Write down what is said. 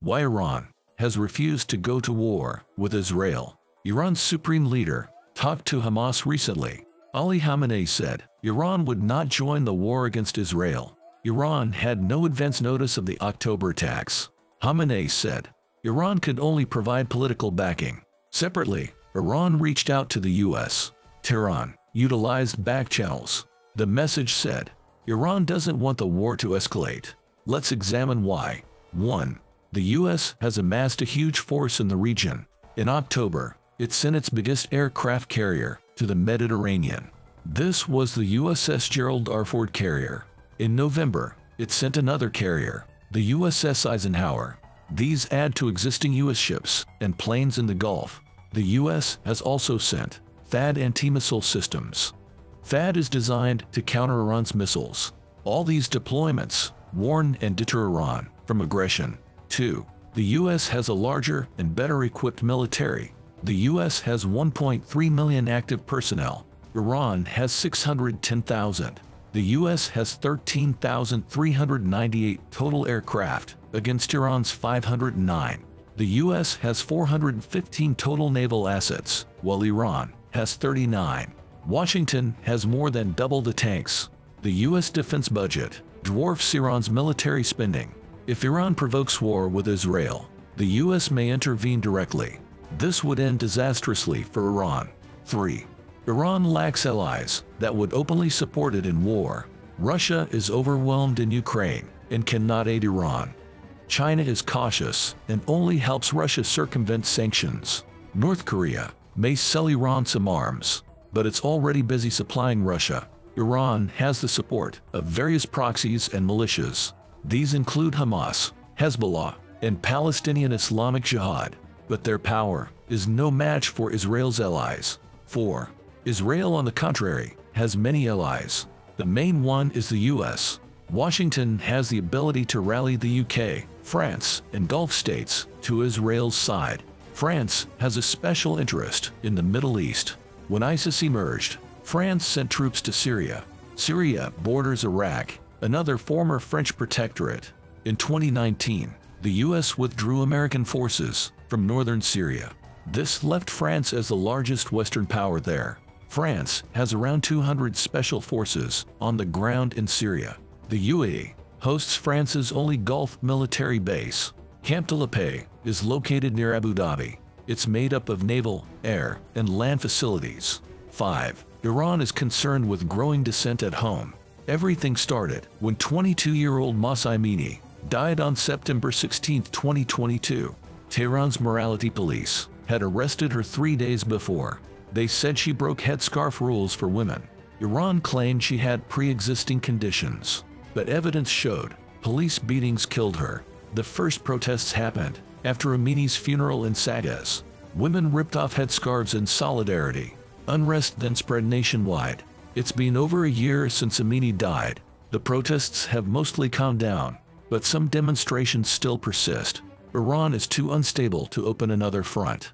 Why Iran has refused to go to war with Israel. Iran's supreme leader talked to Hamas recently. Ali Khamenei said Iran would not join the war against Israel. Iran had no advance notice of the October attacks. Khamenei said Iran could only provide political backing. Separately, Iran reached out to the U.S. Tehran utilized back channels. The message said, Iran doesn't want the war to escalate. Let's examine why. 1. The U.S. has amassed a huge force in the region. In October, it sent its biggest aircraft carrier to the Mediterranean. This was the USS Gerald R. Ford carrier. In November, it sent another carrier, the USS Eisenhower. These add to existing U.S. ships and planes in the Gulf. The U.S. has also sent THAAD anti-missile systems. THAAD is designed to counter Iran's missiles. All these deployments warn and deter Iran from aggression. 2. The U.S. has a larger and better equipped military. The U.S. has 1.3 million active personnel. Iran has 610,000. The U.S. has 13,398 total aircraft against Iran's 509. The U.S. has 415 total naval assets, while Iran has 39. Washington has more than double the tanks. The U.S. defense budget dwarfs Iran's military spending. If Iran provokes war with Israel, the U.S. may intervene directly. This would end disastrously for Iran. 3. Iran lacks allies that would openly support it in war. Russia is overwhelmed in Ukraine and cannot aid Iran. China is cautious and only helps Russia circumvent sanctions. North Korea may sell Iran some arms, but it's already busy supplying Russia. Iran has the support of various proxies and militias. These include Hamas, Hezbollah, and Palestinian Islamic Jihad, but their power is no match for Israel's allies. 4. Israel, on the contrary, has many allies. The main one is the U.S. Washington has the ability to rally the UK, France, and Gulf states to Israel's side. France has a special interest in the Middle East. When ISIS emerged, France sent troops to Syria. Syria borders Iraq, another former French protectorate. In 2019, the U.S. withdrew American forces from northern Syria. This left France as the largest Western power there. France has around 200 special forces on the ground in Syria. The UAE hosts France's only Gulf military base. Camp de la Paix is located near Abu Dhabi. It's made up of naval, air, and land facilities. 5. Iran is concerned with growing dissent at home. Everything started when 22-year-old Mahsa Amini died on September 16, 2022. Tehran's morality police had arrested her 3 days before. They said she broke headscarf rules for women. Iran claimed she had pre-existing conditions, but evidence showed police beatings killed her. The first protests happened after Amini's funeral in Sagaz. Women ripped off headscarves in solidarity. Unrest then spread nationwide. It's been over a year since Amini died. The protests have mostly calmed down, but some demonstrations still persist. Iran is too unstable to open another front.